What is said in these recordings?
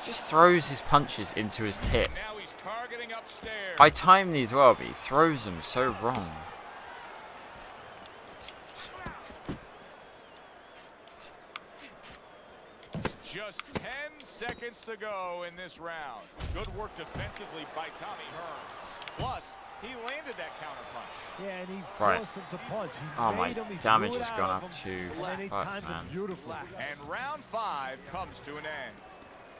just throws his punches into his tip. I time these well, but he throws them so wrong. Just 10 seconds to go in this round. Good work defensively by Tommy Hearns. Plus, he landed that counter punch. Yeah, and he forced him to punch. Oh my damage has gone up to fuck, man. And round 5 comes to an end.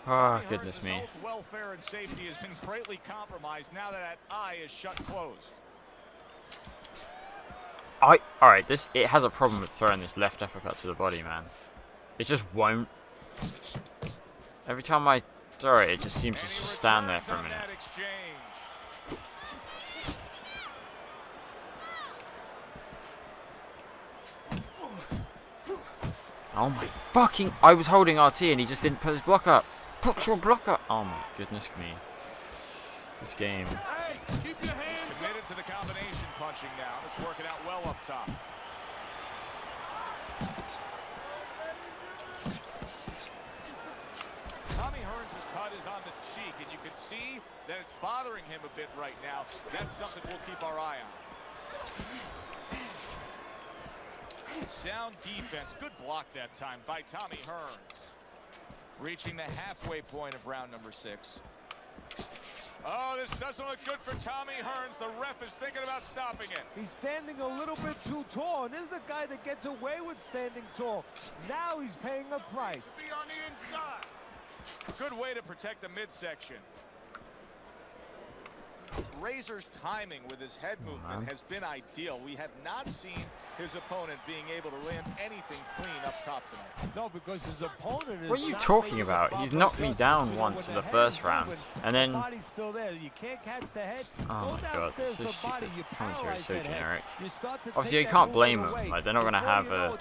Oh goodness me. Health, welfare, and safety has been greatly compromised now that eye is shut closed. Alright, it has a problem with throwing this left uppercut to the body, man. It just won't. Every time I throw it, it just seems to just stand there for a minute. Oh my fucking... I was holding RT and he just didn't put his block up. Put your block up! Oh my goodness me. This game. Hey, keep your hands committed to the combination punching now. It's working out well up top. Tommy Hearns' cut is on the cheek, and you can see that it's bothering him a bit right now. That's something we'll keep our eye on. Sound defense. Good block that time by Tommy Hearns. Reaching the halfway point of round number 6. Oh, this doesn't look good for Tommy Hearns. The ref is thinking about stopping it. He's standing a little bit too tall, and this is the guy that gets away with standing tall. Now he's paying a price. Be on the inside. Good way to protect the midsection. Razor's timing with his head movement has been ideal. We have not seen his opponent being able to land anything clean up top tonight. No, because his opponent is... What are you talking about? He's knocked me down once in the first round, and then... body's still there. You can't catch the head. Oh my god, this is stupid. Commentary is so generic. You Obviously, you can't blame them. Like, they're not going to have a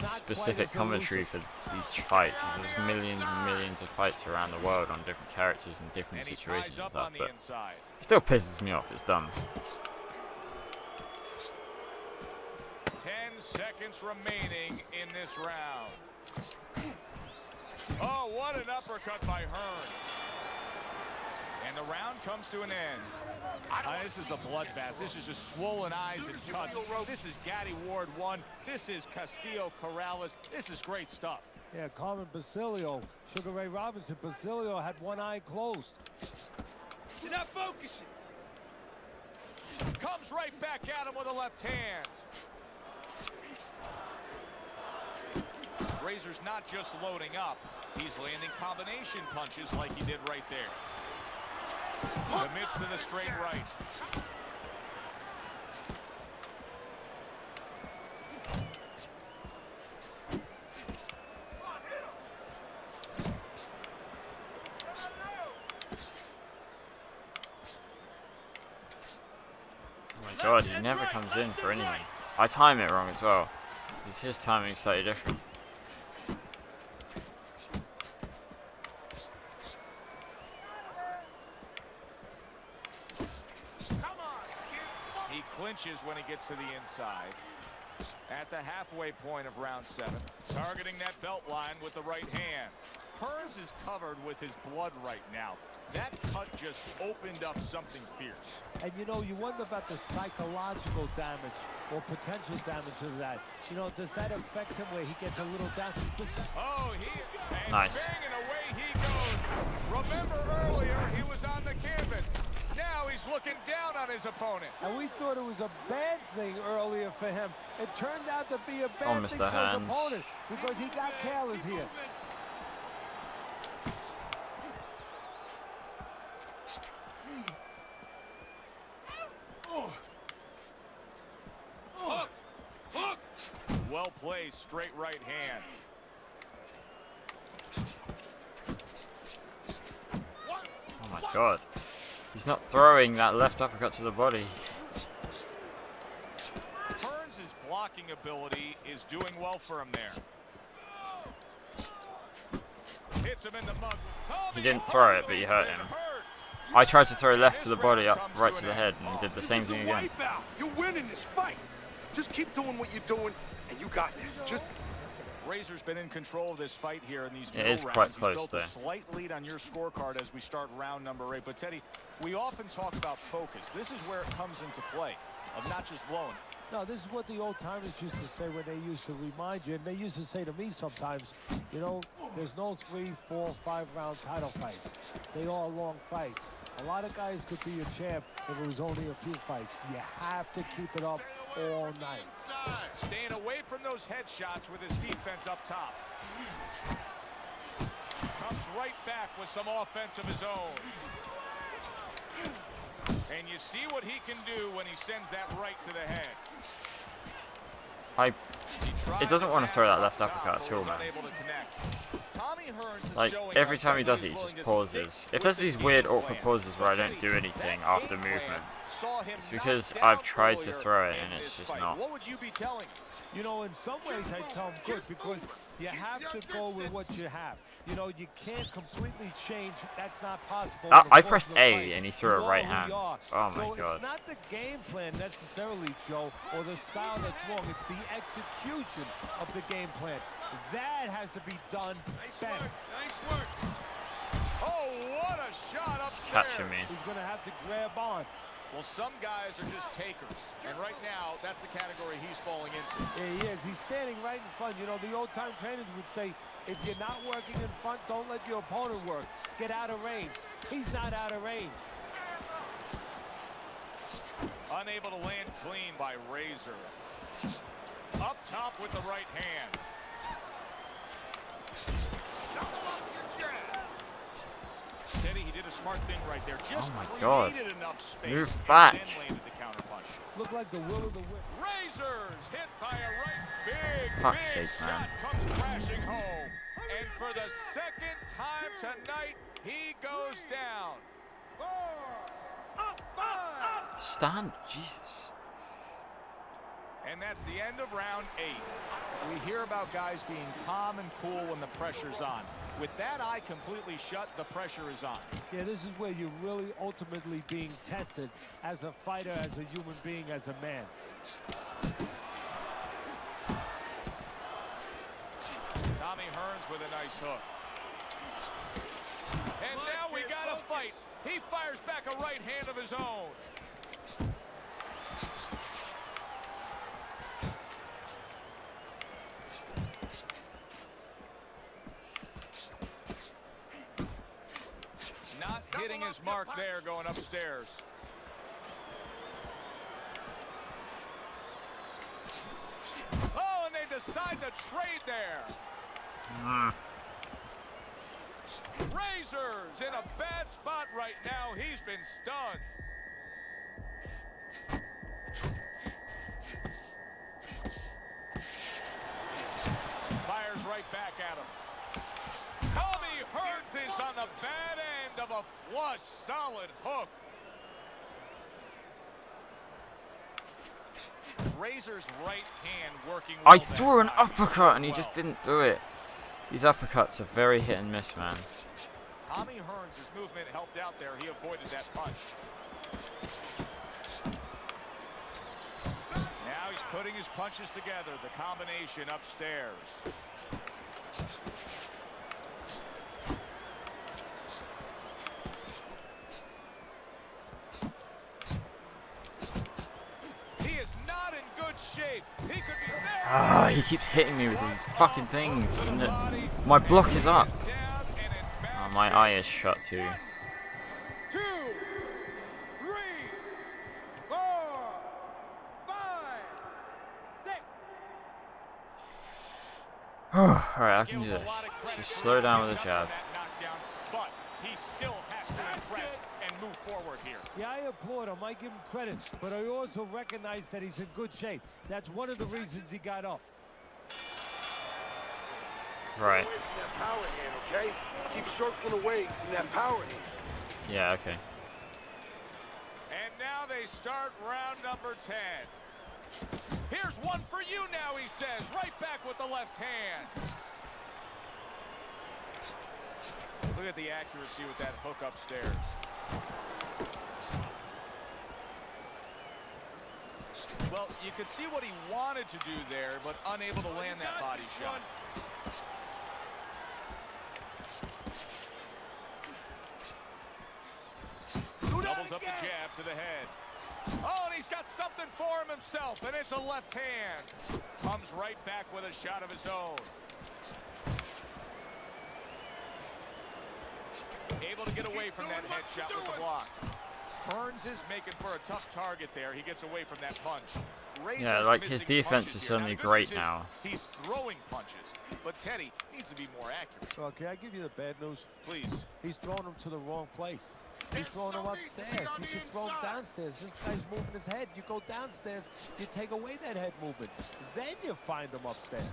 specific commentary for each fight, because there's millions and millions of fights around the world on different characters and different situations and stuff, but it still pisses me off. It's dumb. 10 seconds remaining in this round. Oh, what an uppercut by Hearns. And the round comes to an end. This is a bloodbath. This is just swollen eyes and cuts. This is Gaddy Ward 1. This is Castillo Corrales. This is great stuff. Yeah, Carmen Basilio, Sugar Ray Robinson. Basilio had one eye closed. You're not focusing. Comes right back at him with a left hand. Razor's not just loading up. He's landing combination punches like he did right there. Commits to the straight right. Oh my god, he never comes in for anything. I time it wrong as well. His timing is slightly different. He clinches when he gets to the inside. At the halfway point of round 7, targeting that belt line with the right hand. Hearns is covered with his blood right now. That cut just opened up something fierce. And you know, you wonder about the psychological damage or potential damage of that. You know, does that affect him where he gets a little down? Oh, nice. Bang, and away he goes. Remember earlier, he was on the canvas. Now he's looking down on his opponent. And we thought it was a bad thing earlier for him. It turned out to be a bad thing for his opponent because he got tailors here. Well placed, straight right hand. Oh my god. He's not throwing that left uppercut to the body. Hearns' blocking ability is doing well for him there. Hits him in the mug. He didn't throw it, but he hurt him. I tried to throw left to the body, up right to the head, and did the same thing again. You're winning this fight. Just keep doing what you're doing, and you got this. Just Razor's been in control of this fight here in these It is quite close, He's built though. a slight lead on your scorecard as we start round number 8. But Teddy, we often talk about focus. This is where it comes into play, of not just blowing it. No, this is what the old timers used to say when they used to remind you, and they used to say to me sometimes, you know, there's no 3, 4, 5 round title fights. They all long fights. A lot of guys could be a champ if it was only a few fights. You have to keep it up all night. Staying away from those headshots with his defense up top. Comes right back with some offense of his own. And you see what he can do when he sends that right to the head. It doesn't want to throw that left uppercut at all, man. Like, every time he does it, he just pauses. If there's these weird, awkward pauses where I don't do anything after movement, it's because I've tried to throw it and it's just not. What would you be telling him? You know, in some ways I tell him good, because you have to go with what you have. You know, you can't completely change. That's not possible. I pressed A and he threw a right hand. Oh my god. It's not the game plan necessarily, Joe, or the style that's wrong. It's the execution of the game plan. That has to be done better. Nice work. Oh, what a shot up He's there. catching me. He's going to have to grab on. Well, some guys are just takers, and right now, that's the category he's falling into. Yeah, he is. He's standing right in front. You know, the old-time trainers would say, if you're not working in front, don't let your opponent work. Get out of range. He's not out of range. Unable to land clean by Razor. Up top with the right hand. Teddy, he did a smart thing right there. Just oh my god. enough space. Move back. And landed the counter punch. Look like the will of the whip. Razors hit by a right Fuck's big sake, man. shot comes crashing home. And for the second time tonight, he goes down. 4, 5. Stand, Jesus. And that's the end of round 8. We hear about guys being calm and cool when the pressure's on. With that eye completely shut, the pressure is on. Yeah, this is where you're really ultimately being tested as a fighter, as a human being, as a man. Tommy Hearns with a nice hook. And now we got a fight. He fires back a right hand of his own. Not hitting his mark there, going upstairs. Oh, and they decide to trade there. Razor's in a bad spot right now. He's been stunned. Fires right back at him. Tommy Hearns is on the bad end of a flush, solid hook. Razor's right hand working well. I threw an uppercut and he just didn't do it. These uppercuts are very hit and miss, man. Tommy Hearns' movement helped out there. He avoided that punch. Now he's putting his punches together. The combination upstairs. He is not in good shape. He could be there. He keeps hitting me with these fucking things. And my block is up. Oh, my eye is shut too. 1, 2, 3, 4, 5, 6. Alright, I can do this. Just slow down with the jab. But he still has to impress and move forward here. Yeah, I applaud him. I give him credit. But I also recognize that he's in good shape. That's one of the reasons he got up. Right. Away from that power hand, okay? Keep circling away from that power hand. Yeah, okay. And now they start round number 10. Here's one for you now, he says. Right back with the left hand. Look at the accuracy with that hook upstairs. Well, you could see what he wanted to do there, but unable to land that body shot. follows up the jab to the head. Oh, and he's got something for him himself, and it's a left hand. Comes right back with a shot of his own. Able to get away from that headshot with the block. Hearns is making for a tough target there. He gets away from that punch. Yeah, like his defense is suddenly great now. He's throwing punches, but Teddy needs to be more accurate. Well, can I give you the bad news? Please. He's throwing him to the wrong place. He's throwing him upstairs. You should throw him downstairs. This guy's moving his head. You go downstairs, you take away that head movement. Then you find him upstairs.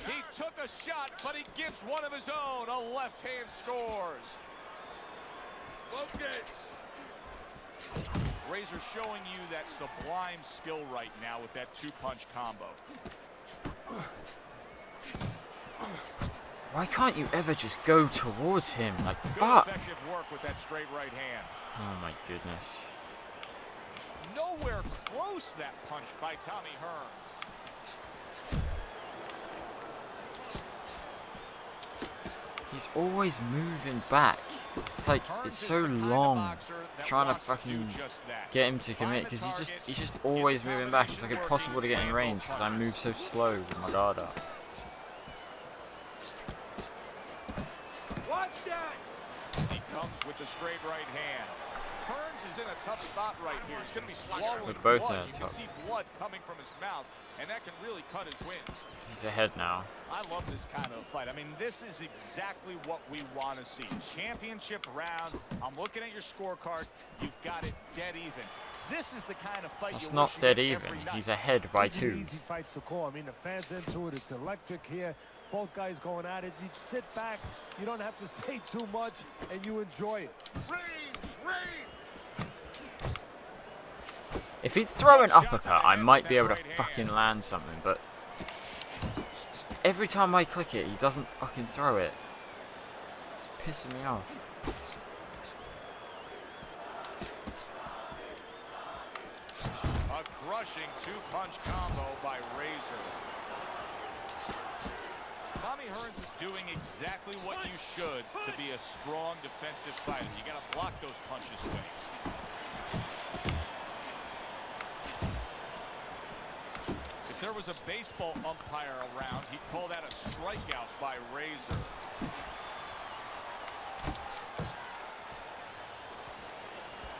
He took a shot, but he gives one of his own. A left hand scores. Focus. Razor showing you that sublime skill right now with that two-punch combo. Why can't you ever just go towards him? Like, Good fuck! effective work with that straight right hand. Oh my goodness. Nowhere close that punch by Tommy Hearns. He's always moving back. It's like, it's so long trying to fucking get him to commit, because he's just always moving back. It's like impossible to get in range because I move so slow with my guard up. Watch that! He comes with the straight right hand. Hearns is in a tough spot right here. He's going to be swallowing We're both blood. in a You tough. can see blood coming from his mouth, and that can really cut his wins. He's ahead now. I love this kind of fight. I mean, this is exactly what we want to see. Championship round. I'm looking at your scorecard. You've got it dead even. This is the kind of fight It's you not wish you dead get even. every night. He's ahead by These are 2. easy fights to call. I mean, the fans into it. It's electric here. Both guys going at it. You sit back. You don't have to say too much, and you enjoy it. If he'd throw an uppercut, I might be able to fucking land something, but every time I click it, he doesn't fucking throw it. It's pissing me off. A crushing two-punch combo by Razor. Tommy Hearns is doing exactly what you should to be a strong defensive fighter. You got to block those punches away. If there was a baseball umpire around, he'd call that a strikeout by Razor.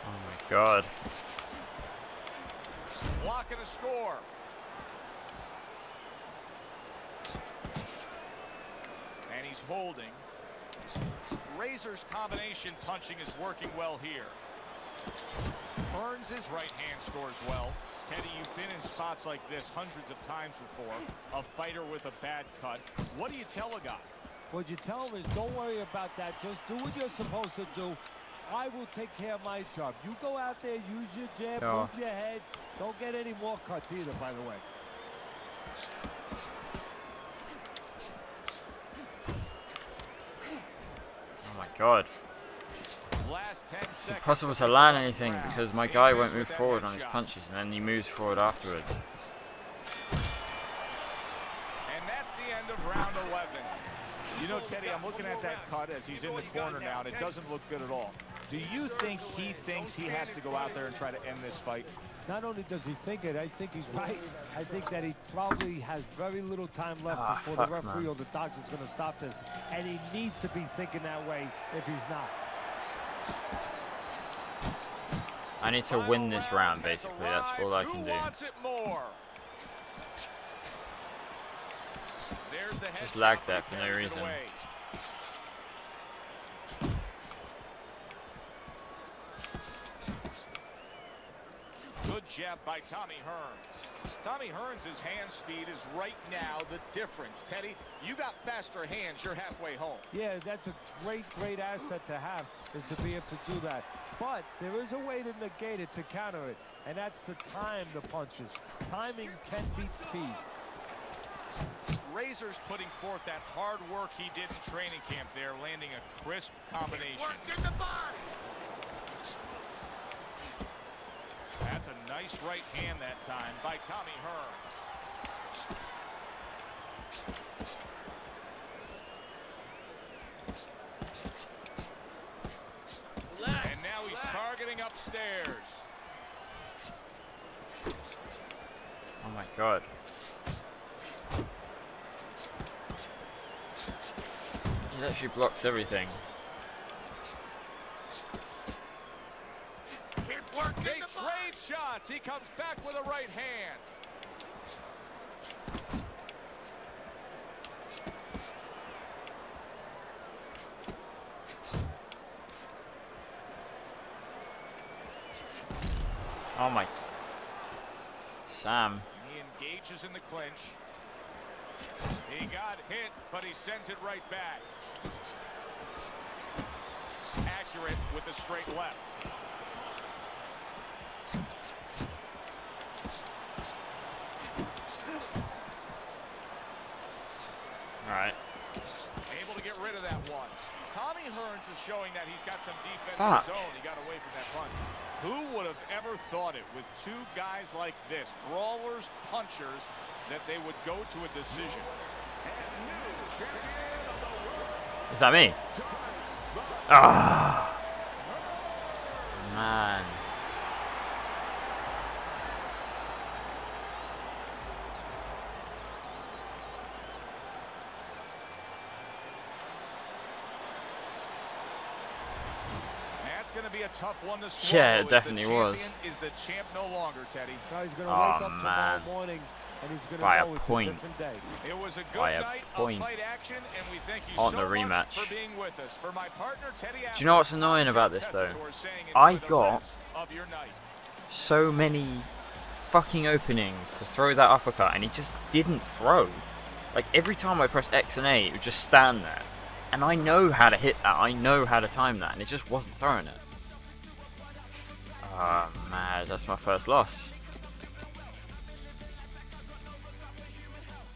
Oh my god. Blocking a score. And he's holding. Razor's combination punching is working well here. Hearns' right hand scores well. Teddy, you've been in spots like this hundreds of times before. A fighter with a bad cut. What do you tell a guy? What you tell him is don't worry about that. Just do what you're supposed to do. I will take care of my job. You go out there, use your jab, Oh. move your head. Don't get any more cuts either, by the way. Oh my god. Last 10 It's seconds impossible to land anything because my guy won't move forward on his punches, and then he moves forward afterwards. And that's the end of round 11. You know, Teddy, I'm looking at that cut as he's in the corner now, and it doesn't look good at all. Do you think he thinks he has to go out there and try to end this fight? Not only does he think it, I think he's right. I think that he probably has very little time left before the fuck, referee man. or the doctor's going to stop this. And he needs to be thinking that way if he's not. I need to win this round, basically. That's all I can do. Just lag there for no reason. Good jab by Tommy Hearns. Tommy Hearns' hand speed is right now the difference. Teddy, you got faster hands. You're halfway home. Yeah, that's a great asset to have, is to be able to do that. But there is a way to negate it, to counter it, and that's to time the punches. Timing can beat speed. Razor's putting forth that hard work he did in training camp there, landing a crisp combination. That's a nice right hand that time by Tommy Hearns. getting upstairs. Oh my god. He literally blocks everything. They trade shots. He comes back with a right hand. Oh my. Sam. He engages in the clinch. He got hit, but he sends it right back. Accurate with the straight left. Alright. Able to get rid of that one. Tommy Hearns is showing that he's got some defense Fuck. of his own. He got away from that punch. Who would have ever thought it with two guys like this, brawlers, punchers, that they would go to a decision? Is that me? Ah, man. That's going to be a tough one to swallow. Yeah, it definitely was. Is the champ no longer, Teddy? Now he's going to Oh, wake up man. tomorrow morning and he's going to By a know it's point. a different day. It was a good By a night point. of fight action, and we thank you On so the much rematch. for being with us. For my partner, Teddy, Do you know what's annoying about this though? I got so many fucking openings to throw that uppercut and he just didn't throw. Like every time I press X and A, it would just stand there. And I know how to hit that, I know how to time that, and it just wasn't throwing it. Ah, man, that's my first loss.